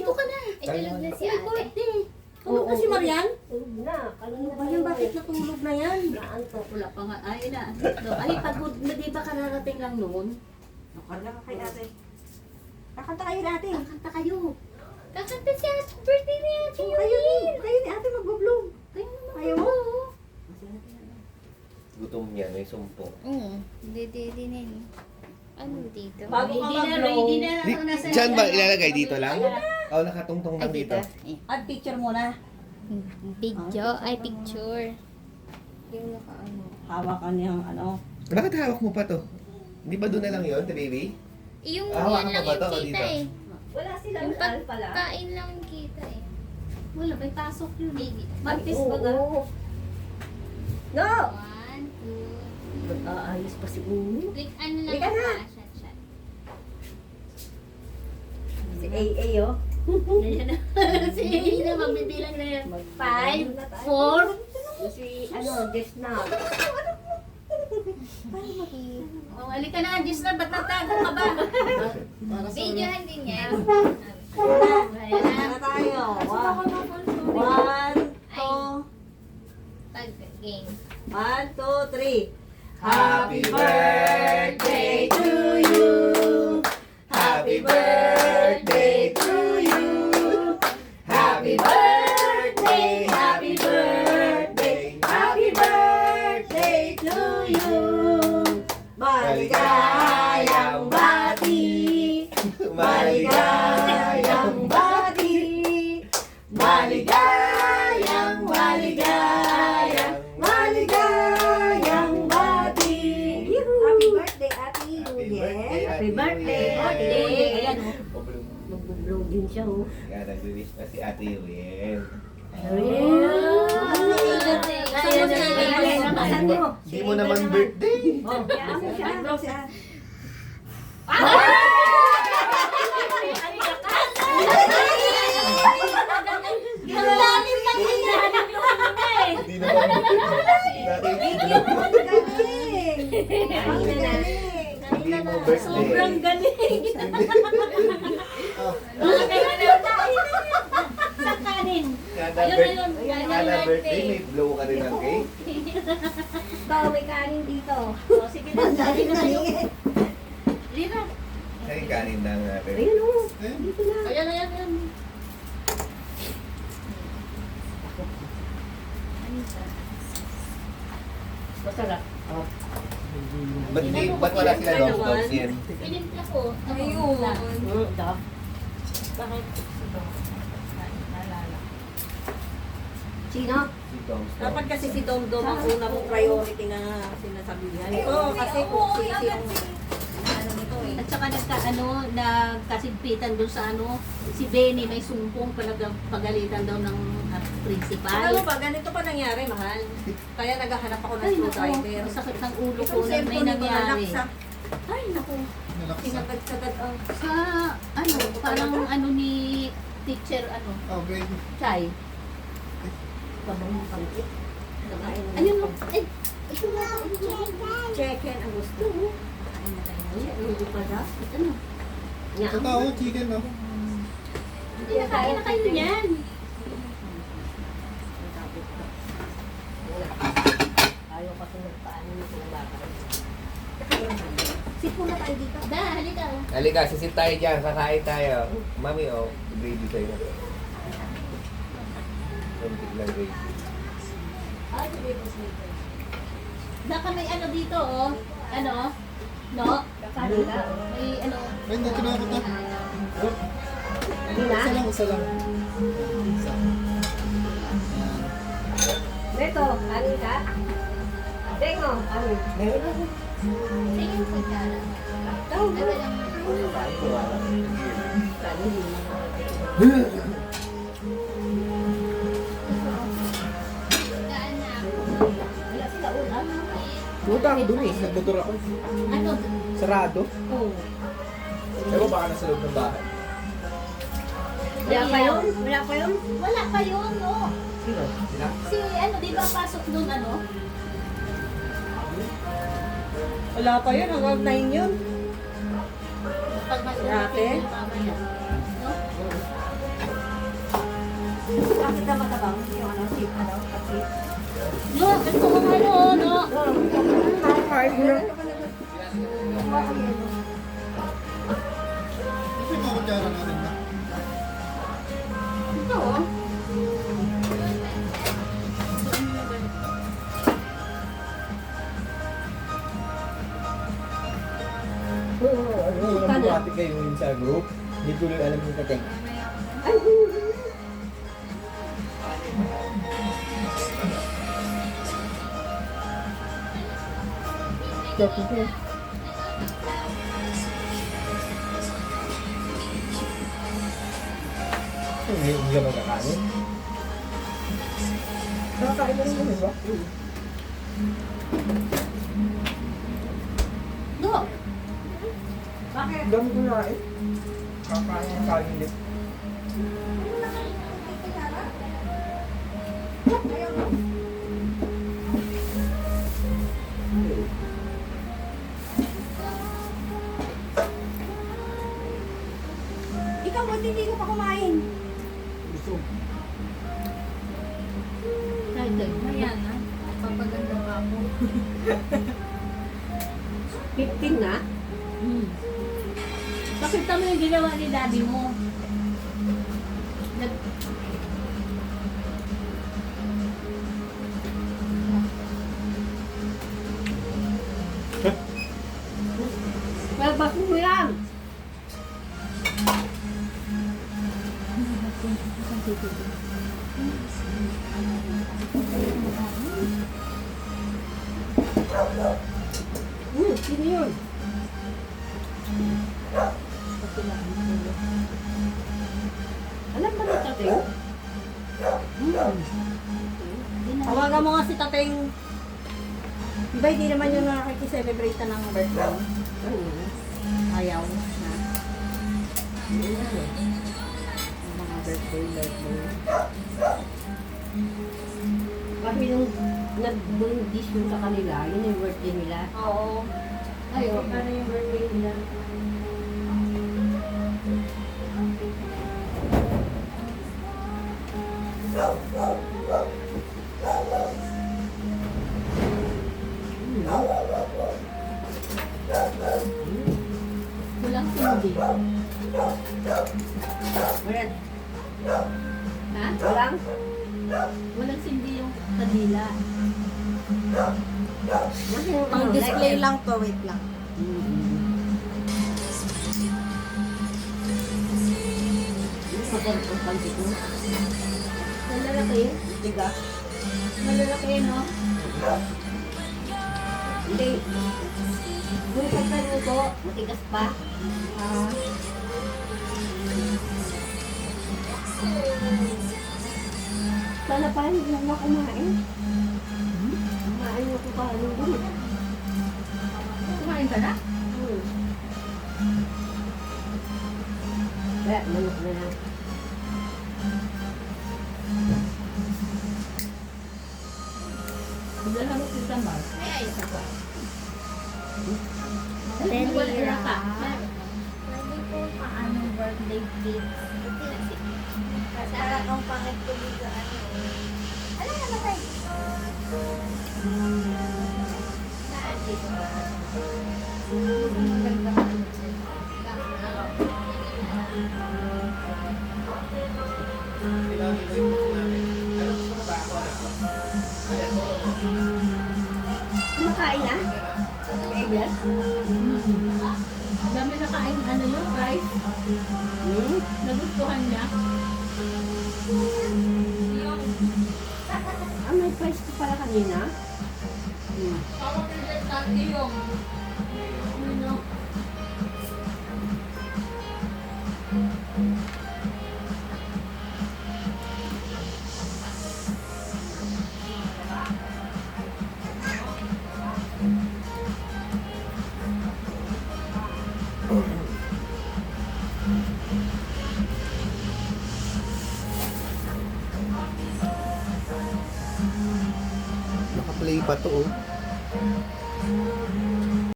Dito ka na. Itulog na si Happy ate. birthday. Tulog na si Marian? Tulog na. Kanina Ba yan, bakit natulog na yan? naantok. Wala pa nga. Ay na. No, ay, pagod na di ba kararating lang noon? Nakarga ka kay ate. Kakanta kayo ate. Kanta kayo. Kakanta si ate. Birthday ni ate. Kayo ni ate magbablog. Kayo naman. Ayaw mo? Gutom niya, may sumpong. Hindi na yun. Ano dito? Bago ka Ready na, mag-blow. ready na. Ako nasa Diyan ba ilalagay dito lang? O nakatungtong lang dito. At picture muna. Video? Ay, picture. Yung naka-ano. Hawakan niyang ano. Bakit hawak mo pa to? Hindi ba doon na lang yun, baby? Yung Hawakan yan lang mo ba yung to o kita dito? eh. Wala silang Yung alpha lang. pagkain lang yung kita eh. Wala, may pasok yun. Baby. Martis Oo, ba ga? oo. No! 1, 2, Mag-aayos pa si Umi. click ano lang Halika na. shot. Si AA, oh. Ganyan na. Sige na, magbibilang na yan. 5, 4. Si, Jess na. Oh, halika na, Diyos na, ba't natago ka ba? Videohan din yan. Ayan na. Ano tayo? 1, 2, 3. Happy birthday to you. Happy birthday to you. Happy birthday, happy birthday, happy birthday to you. Maligayang bati. Maligayang bati. Maligayang, maligayang, maligayang bati. Happy birthday, Ate Yuyen. Happy birthday. Ayan, oh. Mag-blow din siya, oh. Kaya nag-wish pa si Ate Yuyen. Hindi mo naman birthday. Oh, kaya mo siya. Blow siya. Hindi naman birthday. Hindi mo birthday. Sobrang galing. Sa kanin. Kada Ayun, birthday, ayun. kada birthday may blow ka din ng cake. Ito, may kanin dito. Oh, sige na, dali na kayo. Lina. Ay, kanin lang natin. Ayun, oh. Dito na. Ayan, ayan, ayan. Masarap. Ba't wala sila dogs yan? Pinimpla ko. Ayun. Bakit? Naalala. Sino? Si Tom Storm. Dapat kasi si Dom Dom ang una mong priority na sinasabihan. Ito kasi kung sisi yung ano nito eh. At saka nagkasigpitan doon sa si Benny may sumpong pagalitan daw ng principal. Alam mo ba, ganito pa nangyari, mahal. Kaya naghahanap ako ng Ay, naku, screwdriver. masakit ng ulo ko Itong na may cellphone nito nangyari. nalaksak. Ay, naku. Sinagad-sagad ang... Sa parang ni teacher Okay. Chai. Kabang pangkit. Ayun mo, eh, ito na, Chicken ang gusto. Kain na tayo. Hindi pa daw. ano, Ito tao, chicken no? hindi na kain na kayo niyan. Ayaw kasi nagpaano nito ng bata. Sipo na tayo dito. Da, halika. Halika, sisit tayo dyan, kakain tayo. Mami, oh, gravy sa'yo na. Konting lang gravy. Baka may dito, oh. No? Kanila. May Ay, dito na ako ta. Hindi na. Isa lang. Beto, kanin ka? Tengo, kanin. Sige yung kutsara. Ano lang. Kanin. Gaan na ako. Wala sila ulam. Butang, dumi. Nagmotor ako. Ano? Sarado. Oh. Ewan baka nasa loob ng bahay. Wala pa yun? Wala pa yun? Wala pa yun, no? Sino? Sila? Si di ba pasok doon Wala pa yun, hanggang 9 yun. Pag Dati? mamaya. No? ano, kasi. No, gusto ko ano, no? Kahit na. Kasi mga kutsara na rin na. Ito, oh. Walang bumati kayo yun sa group. Hindi tuloy alam yung tateng. Hindi ka magkakanin. Nakakain na rin mo, di ba? No. Bakit? Dami ko na eh. Kakain ng kain ulit. Ikaw, ba't hindi ka pa kumain? Gusto. Title, ayan ha. Papaganda ka mo. 15 na? Pakita mo yung ginawa ni daddy mo. Nag- Pagbaso mo yan! Sino yun? Alam ba ni Tateng? Tawagan mo nga si Tateng. Diba hindi naman yung nakikiselebrate na ng birthday? Ayaw na. Yung mga birthday. Kasi yung nag-bundish yun sa kanila, yun yung birthday nila. Oo. Ayaw, paano yung birthday nila? Walang sindi. Wala. Ha? Walang? Walang sindi yung kanila. Pang display lang to, wait lang. Maganda ang pansit mo. Malalaki. Tiga. Malalaki, no? Hindi. Kung pagkain ko, matigas pa. Sana pa hindi lang na kumain. Kumain ako pa. Kumain ka na? Kaya, manok na lang. Magdala mo si Tamar. Ay, isa pa. Pwede Wala na ka. Pwede po paanong birthday cake. Kasi ang pangit ko dito ano. Ano na naman? Saan dito? Kumakain na? Yes. Dami na kain, ano yun, rice. Nagustuhan niya. May price ko pala kanina. Tawag ni Dati yung ano, Naka-play pa to oh.